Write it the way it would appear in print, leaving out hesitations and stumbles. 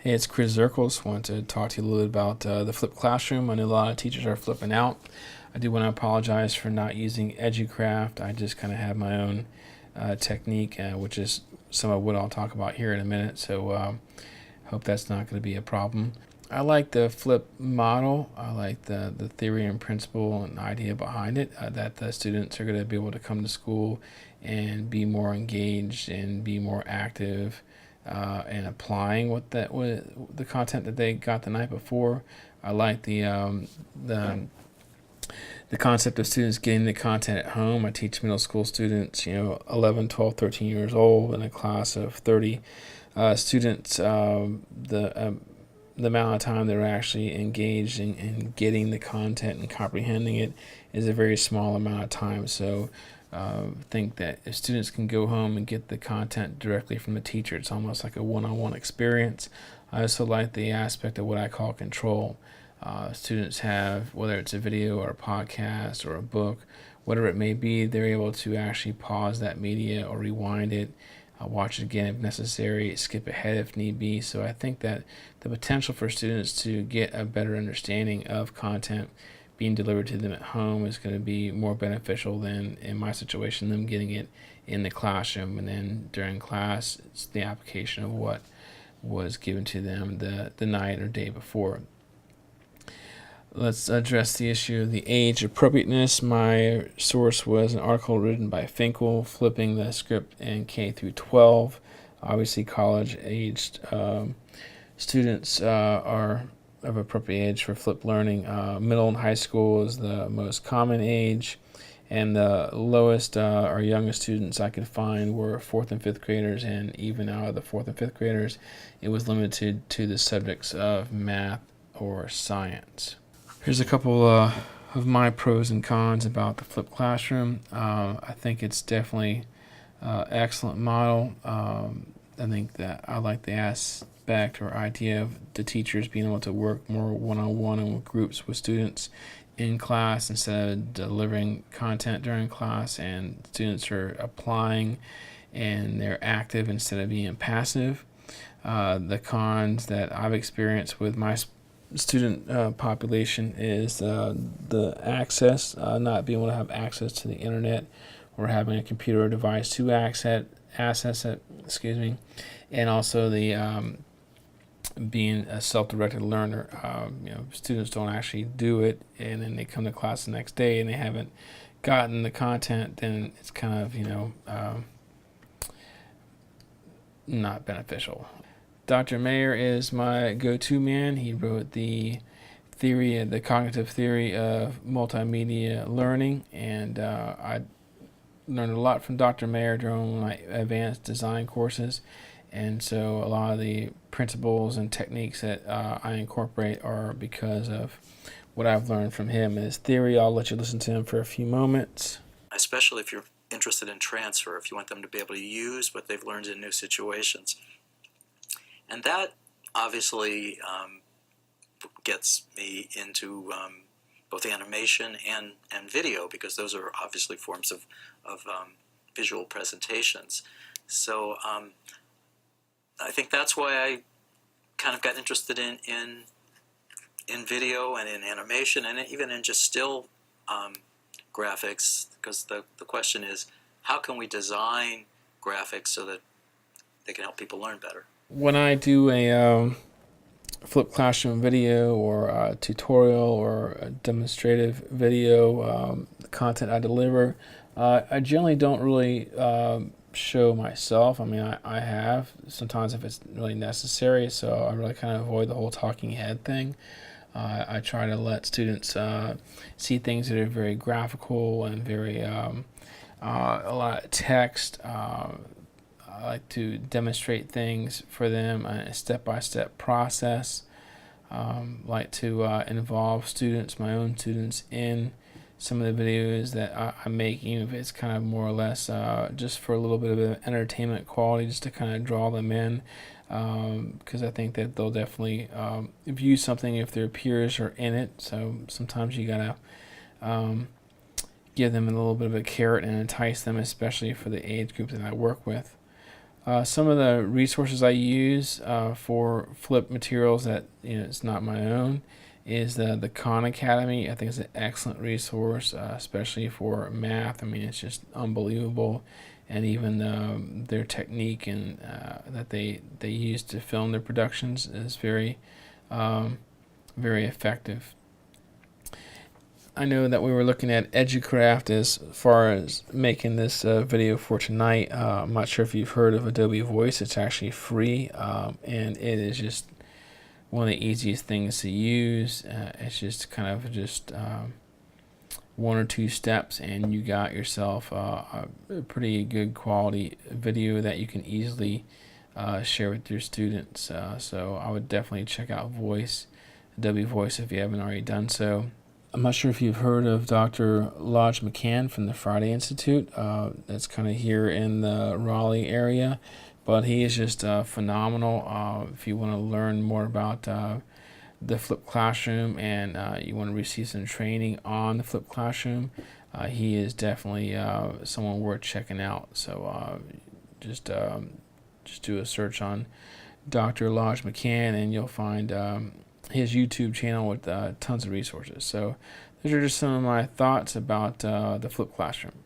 Hey, it's Chris Zirkles. Want to talk to you a little bit about the flipped classroom. I know a lot of teachers are flipping out. I do want to apologize for not using EduCraft. I just kind of have my own technique, which is some of what I'll talk about here in a minute. So hope that's not going to be a problem. I like the flip model. I like the theory and principle and idea behind it, that the students are going to be able to come to school and be more engaged and be more active and applying the content that they got the night before. I like the concept of students getting the content at home. I teach middle school students, 11, 12, 13 years old in a class of 30 students. The amount of time they're actually engaged in getting the content and comprehending it is a very small amount of time. So think that if students can go home and get the content directly from the teacher, it's almost like a one-on-one experience. I also like the aspect of what I call control. Students have, whether it's a video or a podcast or a book, whatever it may be, they're able to actually pause that media or rewind it, watch it again if necessary, skip ahead if need be. So I think that the potential for students to get a better understanding of content being delivered to them at home is going to be more beneficial than, in my situation, them getting it in the classroom. And then during class, it's the application of what was given to them the night or day before. Let's address the issue of the age appropriateness. My source was an article written by Finkel, flipping the script in K through 12. Obviously, college-aged students are of appropriate age for flipped learning. Middle and high school is the most common age, and the lowest or youngest students I could find were 4th and 5th graders, and even out of the 4th and 5th graders, it was limited to the subjects of math or science. Here's a couple of my pros and cons about the flipped classroom. I think it's definitely an excellent model. I think that I like the aspect or idea of the teachers being able to work more one-on-one and with groups with students in class instead of delivering content during class, and students are applying and they're active instead of being passive. The cons that I've experienced with my student population is the access, not being able to have access to the internet or having a computer or device to access it, and also the being a self-directed learner. Students don't actually do it, and then they come to class the next day and they haven't gotten the content. Then it's kind of not beneficial. Dr. Mayer is my go-to man. He wrote the cognitive theory of multimedia learning, and I learned a lot from Dr. Mayer during my advanced design courses. And so a lot of the principles and techniques that I incorporate are because of what I've learned from him and his theory. I'll let you listen to him for a few moments. Especially if you're interested in transfer, if you want them to be able to use what they've learned in new situations. And that obviously gets me into both animation and video, because those are obviously forms of visual presentations. So I think that's why I kind of got interested in video and in animation, and even in just still graphics, because the question is, how can we design graphics so that they can help people learn better? When I do a flipped classroom video or a tutorial or a demonstrative video, the content I deliver, I generally don't really show myself. I mean, I have sometimes if it's really necessary, so I really kind of avoid the whole talking head thing. I try to let students see things that are very graphical and very a lot of text. I like to demonstrate things for them, a step-by-step process. Like to involve students, my own students, in some of the videos that I make, even if it's kind of more or less just for a little bit of entertainment quality, just to kind of draw them in, because I think that they'll definitely view something if their peers are in it. So sometimes you gotta give them a little bit of a carrot and entice them, especially for the age group that I work with. Some of the resources I use for flip materials that it's not my own is the Khan Academy. I think it's an excellent resource, especially for math. I mean, it's just unbelievable, and even their technique and that they use to film their productions is um, very effective. I know that we were looking at EduCraft as far as making this video for tonight. I'm not sure if you've heard of Adobe Voice. It's actually free, and it is just one of the easiest things to use. It's just kind of just one or two steps, and you got yourself a pretty good quality video that you can easily share with your students. So I would definitely check out Adobe Voice, if you haven't already done so. I'm not sure if you've heard of Dr. Lodge McCann from the Friday Institute. That's kind of here in the Raleigh area, but he is just phenomenal. If you want to learn more about the flipped classroom and you want to receive some training on the flipped classroom, he is definitely someone worth checking out. So just do a search on Dr. Lodge McCann, and you'll find his YouTube channel with tons of resources. So those are just some of my thoughts about the flipped classroom.